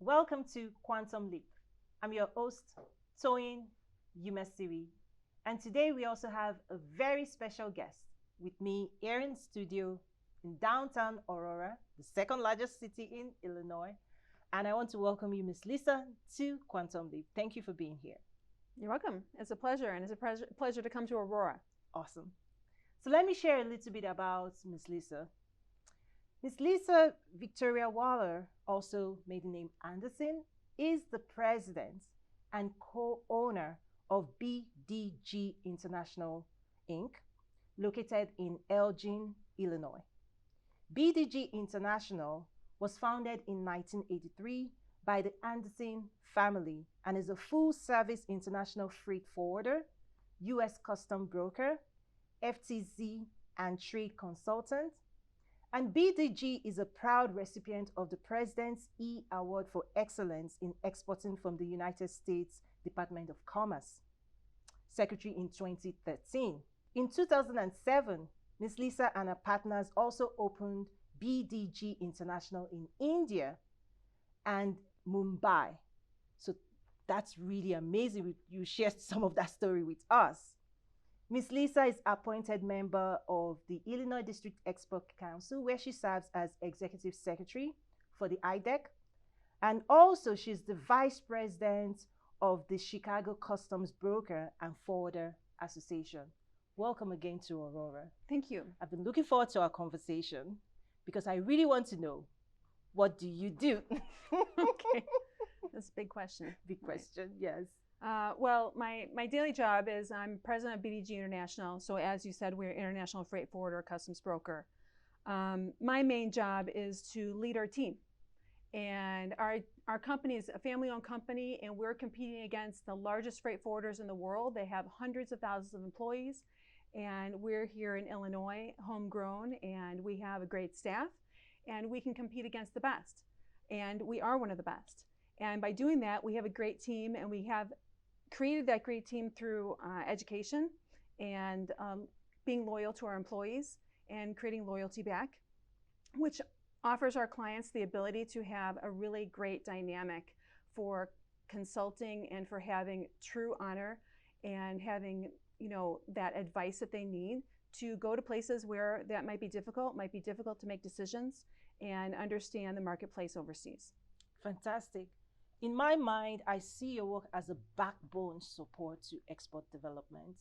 Welcome to Quantum Leap. I'm your host, Toyin Umesiri, and today we also have a very special guest with me here in studio in downtown Aurora, the second largest city in Illinois. And I want to welcome you, Miss Lisa, to Quantum Leap. Thank you for being here. You're welcome. It's a pleasure, and it's a pleasure to come to Aurora. Awesome. So let me share a little bit about Miss Lisa. Miss Lisa Victoria Waller, also maiden name Anderson, is the president and co-owner of BDG International Inc., located in Elgin, Illinois. BDG International was founded in 1983 by the Anderson family and is a full-service international freight forwarder, U.S. custom broker, FTZ and trade consultant. And BDG is a proud recipient of the President's E Award for Excellence in Exporting from the United States Department of Commerce, Secretary in 2013. In 2007, Ms. Lisa and her partners also opened BDG International in India and Mumbai. So that's really amazing. You shared some of that story with us. Ms. Lisa is appointed member of the Illinois District Export Council, where she serves as Executive Secretary for the IDEC. And also she's the Vice President of the Chicago Customs Broker and Forwarder Association. Welcome again to Aurora. Thank you. I've been looking forward to our conversation because I really want to know, what do you do? Okay, that's a big question. Big question, yes. Well, my daily job is I'm president of BDG International. So as you said, we're international freight forwarder, customs broker. My main job is to lead our team. And our company is a family-owned company, and we're competing against the largest freight forwarders in the world. They have hundreds of thousands of employees, and we're here in Illinois, homegrown, and we have a great staff, and we can compete against the best. And we are one of the best. And by doing that, we have a great team, and we have created that great team through education and being loyal to our employees and creating loyalty back, which offers our clients the ability to have a really great dynamic for consulting and for having true honor and having, that advice that they need to go to places where that might be difficult to make decisions and understand the marketplace overseas. Fantastic. In my mind, I see your work as a backbone support to export development.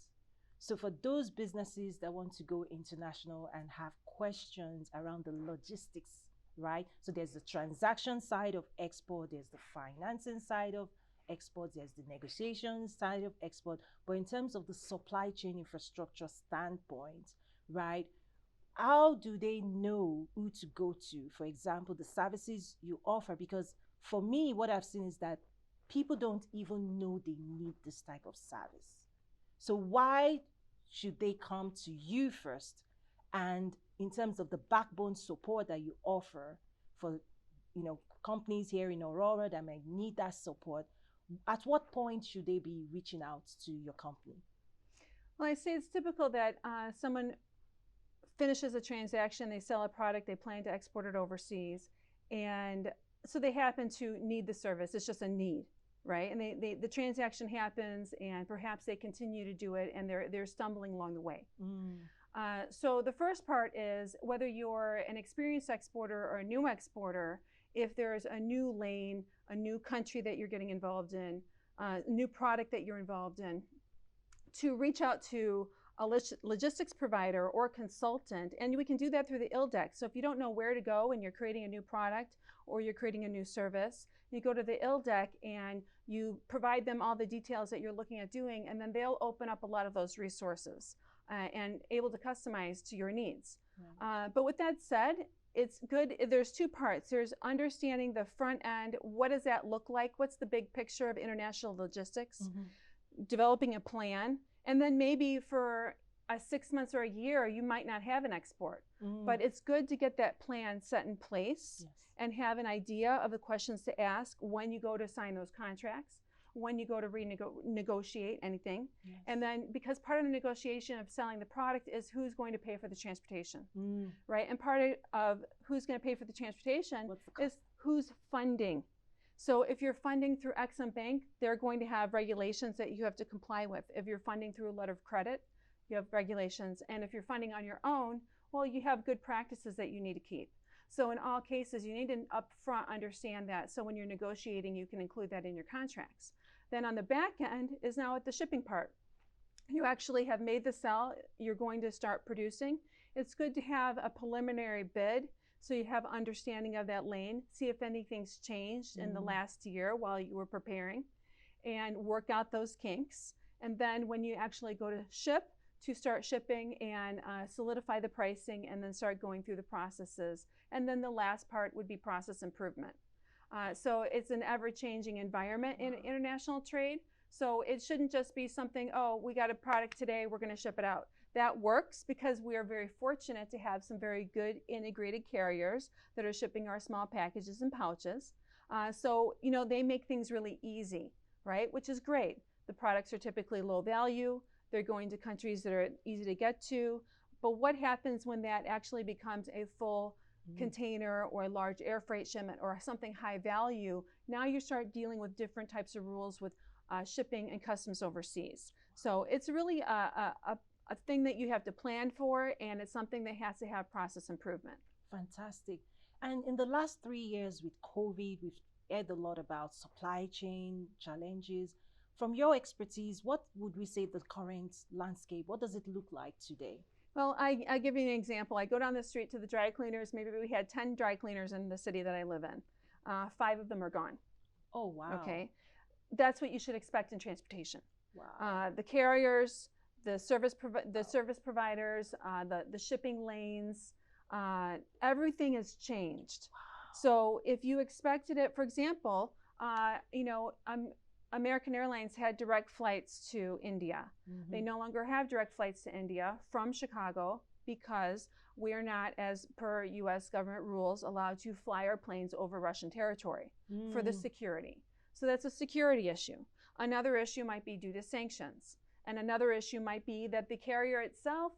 So for those businesses that want to go international and have questions around the logistics, right? So there's the transaction side of export, there's the financing side of export, there's the negotiation side of export. But in terms of the supply chain infrastructure standpoint, right? How do they know who to go to? For example, the services you offer, because for me, what I've seen is that people don't even know they need this type of service. So why should they come to you first? And in terms of the backbone support that you offer for, companies here in Aurora that may need that support, at what point should they be reaching out to your company? Well, I say it's typical that someone finishes a transaction, they sell a product, they plan to export it overseas, and so they happen to need the service. It's just a need, right? And the transaction happens, and perhaps they continue to do it, and they're stumbling along the way. So the first part is whether you're an experienced exporter or a new exporter, if there's a new lane, a new country that you're getting involved in, a new product that you're involved in, to reach out to a logistics provider or consultant, and we can do that through the ILDEC. So if you don't know where to go and you're creating a new product or you're creating a new service, you go to the ILDEC and you provide them all the details that you're looking at doing, and then they'll open up a lot of those resources and able to customize to your needs. But with that said, it's good. There's two parts. There's understanding the front end. What does that look like? What's the big picture of international logistics? Developing a plan. And then maybe for 6 months or a year, you might not have an export. But it's good to get that plan set in place and have an idea of the questions to ask when you go to sign those contracts, when you go to renegotiate anything. And then, because part of the negotiation of selling the product is who's going to pay for the transportation, right? And part of who's going to pay for the transportation is who's funding. So if you're funding through Exim Bank, they're going to have regulations that you have to comply with. If you're funding through a letter of credit, you have regulations. And if you're funding on your own, well, you have good practices that you need to keep. So in all cases, you need to upfront understand that. So when you're negotiating, you can include that in your contracts. Then on the back end is now at the shipping part. You actually have made the sell, you're going to start producing. It's good to have a preliminary bid so you have understanding of that lane, see if anything's changed in the last year while you were preparing, and work out those kinks. And then when you actually go to ship, to start shipping and solidify the pricing and then start going through the processes. And then the last part would be process improvement. So it's an ever-changing environment in international trade. So it shouldn't just be something, oh, we got a product today, we're going to ship it out. That works because we are very fortunate to have some very good integrated carriers that are shipping our small packages and pouches. So, you know, they make things really easy, right? Which is great. The products are typically low value. They're going to countries that are easy to get to. But what happens when that actually becomes a full container or a large air freight shipment or something high value? Now you start dealing with different types of rules with shipping and customs overseas. So it's really a thing that you have to plan for, and it's something that has to have process improvement. Fantastic. And in the last 3 years with COVID, we've heard a lot about supply chain challenges. From your expertise, what would we say the current landscape? What does it look like today? Well, I give you an example. I go down the street to the dry cleaners. Maybe we had 10 dry cleaners in the city that I live in. 5 of them are gone. Oh, wow. Okay. That's what you should expect in transportation. Wow. The carriers, the service providers, the shipping lanes, everything has changed. Wow. So if you expected it, for example, you know, American Airlines had direct flights to India. They no longer have direct flights to India from Chicago because we are not, as per U.S. government rules, allowed to fly our planes over Russian territory for the security. So that's a security issue. Another issue might be due to sanctions. And another issue might be that the carrier itself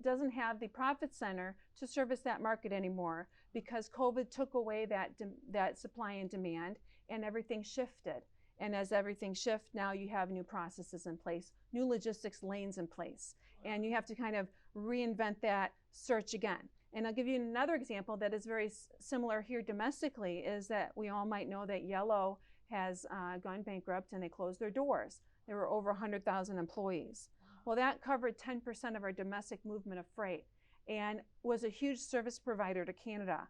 doesn't have the profit center to service that market anymore because COVID took away that supply and demand and everything shifted. And as everything shifts, now you have new processes in place, new logistics lanes in place. And you have to kind of reinvent that search again. And I'll give you another example that is very similar here domestically is that we all might know that Yellow has gone bankrupt and they closed their doors. There were over 100,000 employees. Well, that covered 10% of our domestic movement of freight and was a huge service provider to Canada.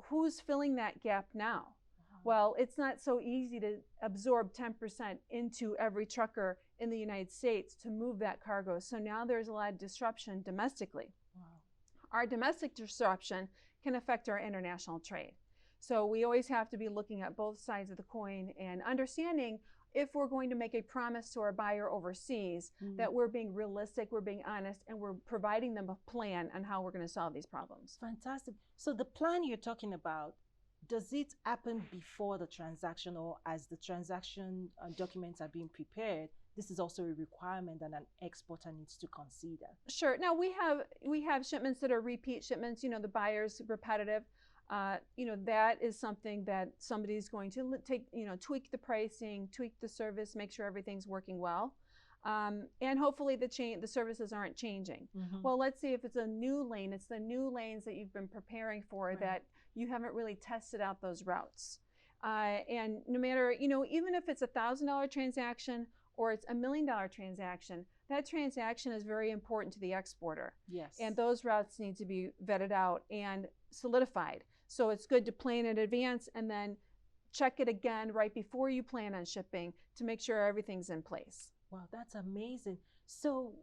Who's filling that gap now? Well, it's not so easy to absorb 10% into every trucker in the United States to move that cargo. So now there's a lot of disruption domestically. Wow. Our domestic disruption can affect our international trade. So we always have to be looking at both sides of the coin and understanding if we're going to make a promise to our buyer overseas that we're being realistic, we're being honest, and we're providing them a plan on how we're going to solve these problems. Fantastic. So the plan you're talking about, does it happen before the transaction or as the transaction documents are being prepared? This is also a requirement that an exporter needs to consider. Sure. Now we have shipments that are repeat shipments. You know, the buyer's repetitive. You know, that is something that somebody's going to take. You know, tweak the pricing, tweak the service, make sure everything's working well, and hopefully the services aren't changing. Well, let's see if it's a new lane. It's the new lanes that you've been preparing for that you haven't really tested out those routes. And no matter, you know, even if it's $1,000 transaction or it's $1 million transaction, that transaction is very important to the exporter. Yes. And those routes need to be vetted out and solidified. So it's good to plan in advance and then check it again right before you plan on shipping to make sure everything's in place. Wow, that's amazing. So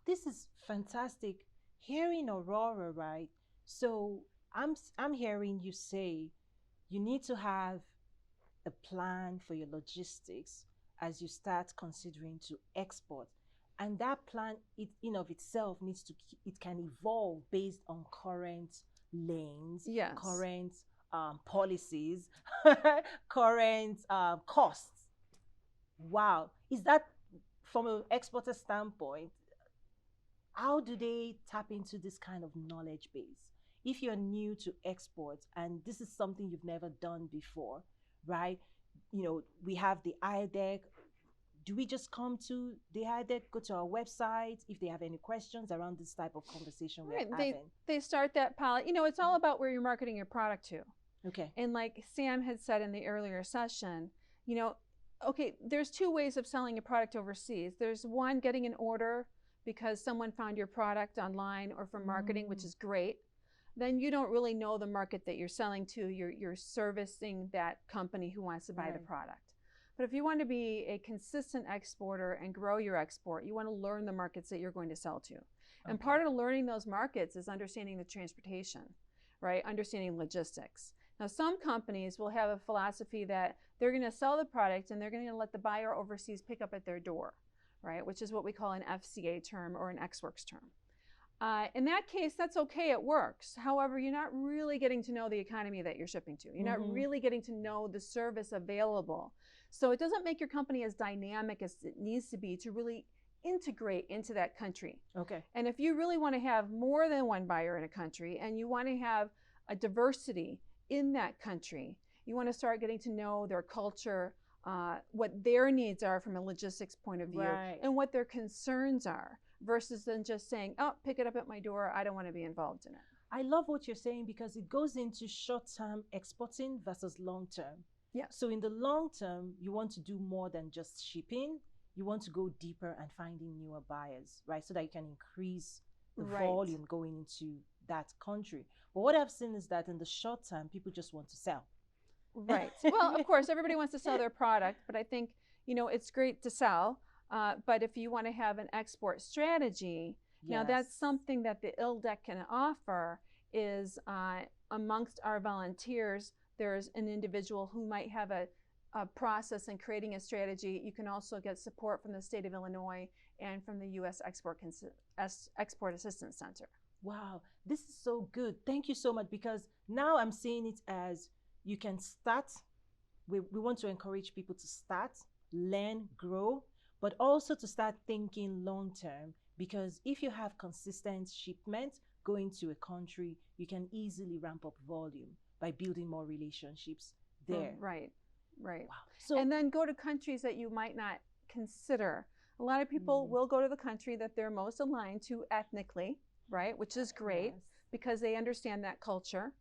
this is fantastic. Hearing Aurora, right? So I'm hearing you say you need to have a plan for your logistics as you start considering to export. And that plan, in of itself, it can evolve based on current lanes, yes, current policies, current costs. Wow. Is that from an exporter standpoint? How do they tap into this kind of knowledge base? If you're new to export and this is something you've never done before, right? we have the IDEC. Do we just come to the IDEC, go to our website if they have any questions around this type of conversation we're Right. having? They start that pilot. It's all about where you're marketing your product to. Okay. And like Sam had said in the earlier session, okay, there's two ways of selling a product overseas. There's one, getting an order because someone found your product online or from marketing, which is great. Then you don't really know the market that you're selling to. You're servicing that company who wants to buy the product. But if you want to be a consistent exporter and grow your export, you want to learn the markets that you're going to sell to. And part of learning those markets is understanding the transportation, right? Understanding logistics. Now, some companies will have a philosophy that they're going to sell the product and they're going to let the buyer overseas pick up at their door, right? Which is what we call an FCA term or an ex-works term. In that case, that's okay, it works. However, you're not really getting to know the economy that you're shipping to. You're not really getting to know the service available. So it doesn't make your company as dynamic as it needs to be to really integrate into that country. Okay. And if you really want to have more than one buyer in a country and you want to have a diversity in that country, you want to start getting to know their culture, what their needs are from a logistics point of view, and what their concerns are, versus than just saying, oh, pick it up at my door, I don't want to be involved in it. I love what you're saying because it goes into short-term exporting versus long-term. Yeah. So in the long term, you want to do more than just shipping. You want to go deeper and finding newer buyers, right? So that you can increase the volume going into that country. But what I've seen is that in the short term, people just want to sell. Right. Well, of course, everybody wants to sell their product, but I think, it's great to sell. But if you want to have an export strategy, now that's something that the ILDEC can offer is amongst our volunteers, there's an individual who might have a process in creating a strategy. You can also get support from the state of Illinois and from the U.S. Export Assistance Center. Wow, this is so good. Thank you so much, because now I'm seeing it as you can start. We want to encourage people to start, learn, grow, but also to start thinking long term, because if you have consistent shipment going to a country, you can easily ramp up volume by building more relationships there. Right. Wow. So, and then go to countries that you might not consider. A lot of people will go to the country that they're most aligned to ethnically, right? Which is great because they understand that culture.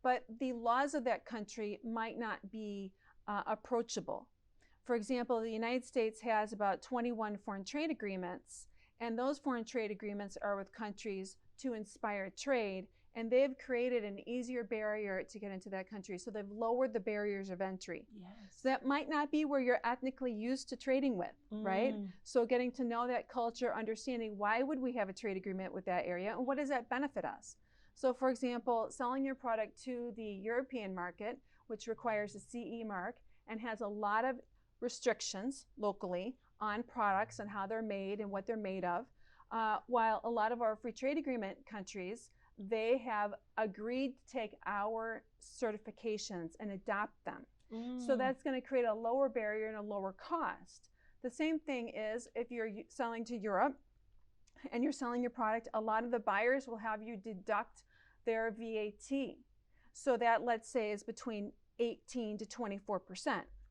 But the laws of that country might not be approachable. For example, the United States has about 21 foreign trade agreements, and those foreign trade agreements are with countries to inspire trade, and they've created an easier barrier to get into that country. So they've lowered the barriers of entry. So that might not be where you're ethnically used to trading with, right? So getting to know that culture, understanding why would we have a trade agreement with that area, and what does that benefit us? So for example, selling your product to the European market, which requires a CE mark and has a lot of restrictions locally on products and how they're made and what they're made of, while a lot of our free trade agreement countries, they have agreed to take our certifications and adopt them. So that's going to create a lower barrier and a lower cost. The same thing is if you're selling to Europe and you're selling your product, a lot of the buyers will have you deduct their VAT. So that, let's say, is between 18 to 24%.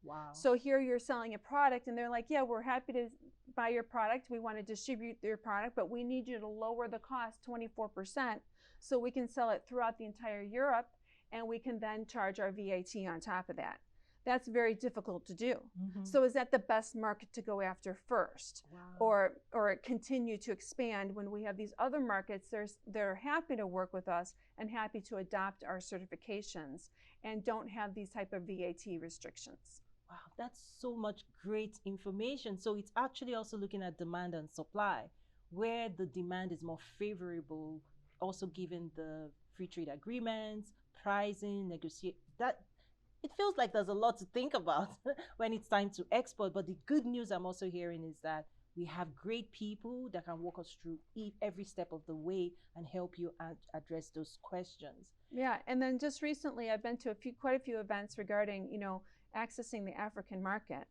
Wow. So here you're selling a product and they're like, yeah, we're happy to buy your product. We want to distribute your product, but we need you to lower the cost 24% so we can sell it throughout the entire Europe, and we can then charge our VAT on top of that. That's very difficult to do. So is that the best market to go after first? Or continue to expand when we have these other markets they're happy to work with us and happy to adopt our certifications and don't have these type of VAT restrictions? Wow, that's so much great information. So it's actually also looking at demand and supply, where the demand is more favorable, also given the free trade agreements, pricing, negotiate. That it feels like there's a lot to think about when it's time to export. But the good news I'm also hearing is that we have great people that can walk us through every step of the way and help you address those questions. Yeah, and then just recently I've been to quite a few events regarding, accessing the African market.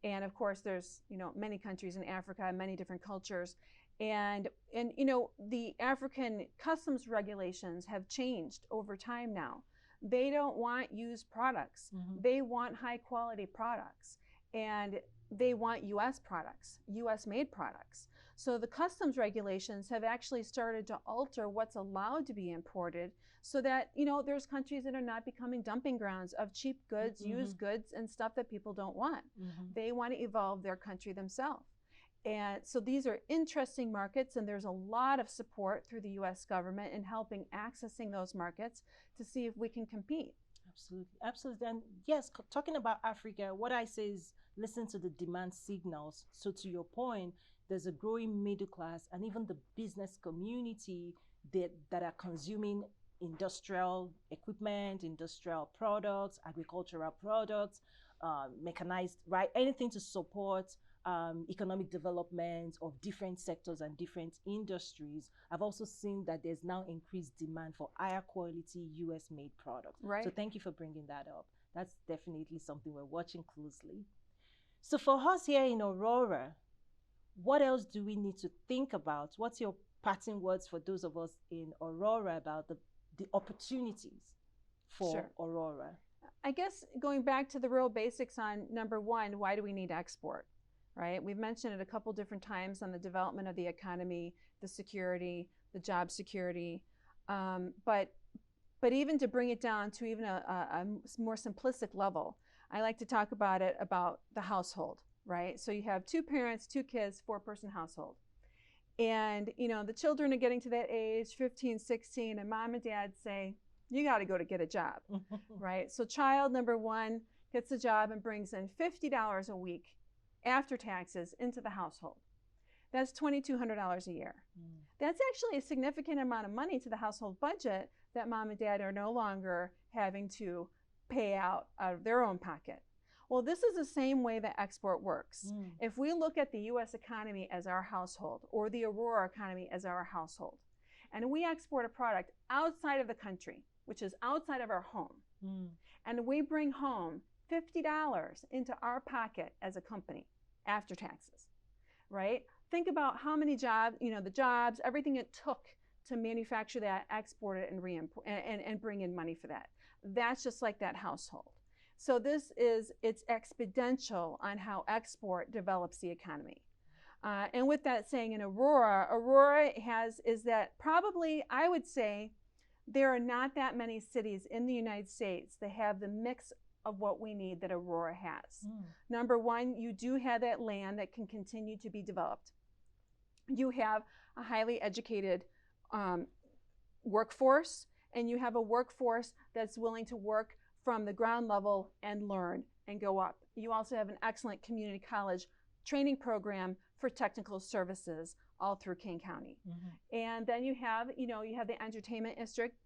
And of course there's, many countries in Africa, many different cultures. And the African customs regulations have changed over time now. They don't want used products. Mm-hmm. They want high quality products. And they want US products, US made products. So the customs regulations have actually started to alter what's allowed to be imported so that, there's countries that are not becoming dumping grounds of cheap goods, Mm-hmm. used goods, and stuff that people don't want. Mm-hmm. They want to evolve their country themselves. And so these are interesting markets, and there's a lot of support through the US government in helping accessing those markets to see if we can compete. Absolutely, absolutely. And yes, talking about Africa, what I say is listen to the demand signals. So to your point, there's a growing middle class and even the business community that are consuming industrial equipment, industrial products, agricultural products, mechanized, right? Anything to support economic development of different sectors and different industries. I've also seen that there's now increased demand for higher quality US made products. Right. So thank you for bringing that up. That's definitely something we're watching closely. So for us here in Aurora, what else do we need to think about? What's your parting words for those of us in Aurora about the opportunities for Sure. Aurora? I guess going back to the real basics on number one, why do we need export? Right? We've mentioned it a couple different times on the development of the economy, the security, the job security. But even to bring it down to even a more simplistic level, I like to talk about it about the household, right? So you have 2 parents, 2 kids, 4-person household. And, the children are getting to that age, 15, 16, and mom and dad say, you got to go to get a job, right? So child number 1 gets a job and brings in $50 a week after taxes into the household. That's $2,200 a year. That's actually a significant amount of money to the household budget that mom and dad are no longer having to pay out of their own pocket. Well, this is the same way that export works. If we look at the US economy as our household, or the Aurora economy as our household, and we export a product outside of the country, which is outside of our home, and we bring home $50 into our pocket as a company after taxes, right? Think about how many jobs, the jobs, everything it took to manufacture that, export it, and bring in money for that. That's just like that household. So it's exponential on how export develops the economy. And with that saying, in Aurora is that probably, I would say, there are not that many cities in the United States that have the mix of what we need that Aurora has. Number one, you do have that land that can continue to be developed. You have a highly educated workforce, and you have a workforce that's willing to work from the ground level and learn and go up. You also have an excellent community college training program for technical services all through Kane County. And then you have the entertainment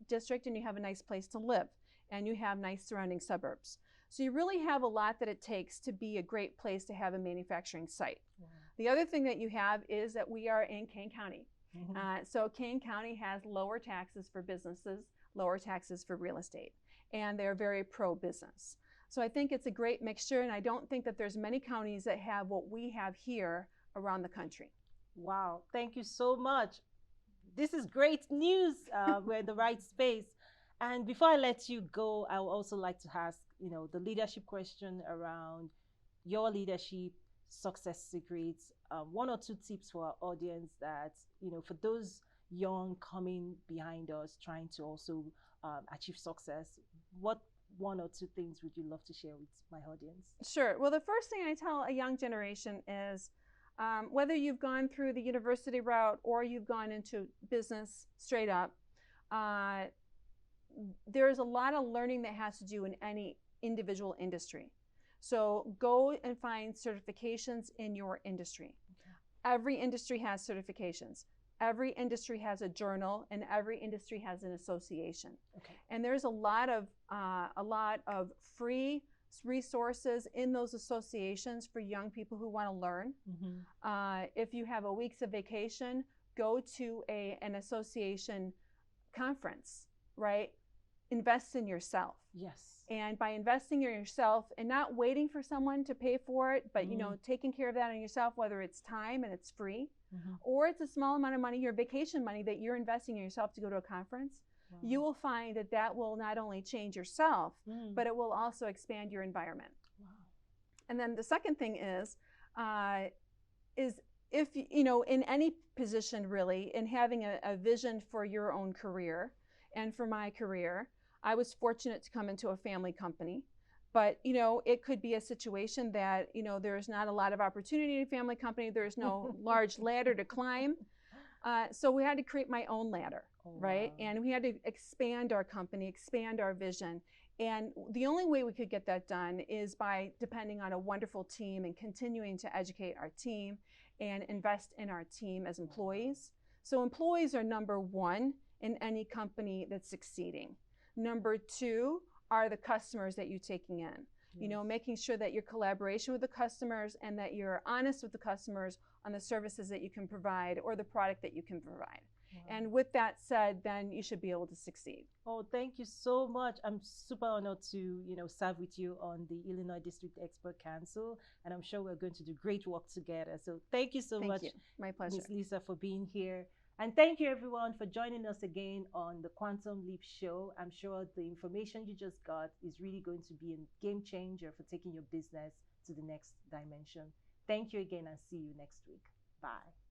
district, and you have a nice place to live, and you have nice surrounding suburbs. So you really have a lot that it takes to be a great place to have a manufacturing site. The other thing that you have is that we are in Kane County. So Kane County has lower taxes for businesses, lower taxes for real estate, and they're very pro-business. So I think it's a great mixture, and I don't think that there's many counties that have what we have here around the country. Wow, thank you so much. This is great news. We're in the right space. And before I let you go, I would also like to ask, the leadership question around your leadership, success secrets, 1 or 2 tips for our audience that, for those young coming behind us, trying to also achieve success, what 1 or 2 things would you love to share with my audience? Sure. Well, the first thing I tell a young generation is whether you've gone through the university route or you've gone into business straight up, there's a lot of learning that has to do in any individual industry. So go and find certifications in your industry. Every industry has certifications. Every industry has a journal, and every industry has an association. And there's a lot of free resources in those associations for young people who want to learn. If you have a week's of vacation, go to an association conference, right? Invest in yourself. Yes. And by investing in yourself and not waiting for someone to pay for it, but taking care of that on yourself, whether it's time and it's free, or it's a small amount of money, your vacation money that you're investing in yourself to go to a conference, you will find that that will not only change yourself, but it will also expand your environment. Wow. And then the second thing is if, you know, in any position really, in having a vision for your own career and for my career, I was fortunate to come into a family company. But, you know, it could be a situation that, you know, there's not a lot of opportunity in a family company. There's no large ladder to climb. So we had to create my own ladder, right? Wow. And we had to expand our company, expand our vision. And the only way we could get that done is by depending on a wonderful team and continuing to educate our team and invest in our team as employees. So employees are number one in any company that's succeeding. Number two are the customers that you're taking in. Yes. You know, making sure that your collaboration with the customers and that you're honest with the customers on the services that you can provide or the product that you can provide. Wow. And with that said, then you should be able to succeed. Oh, thank you so much. I'm super honored to, you know, serve with you on the Illinois District Expert Council, and I'm sure we're going to do great work together. So thank you so much, my pleasure, Ms. Lisa, for being here. And thank you everyone for joining us again on the Quantum Leap Show. I'm sure the information you just got is really going to be a game changer for taking your business to the next dimension. Thank you again and see you next week. Bye.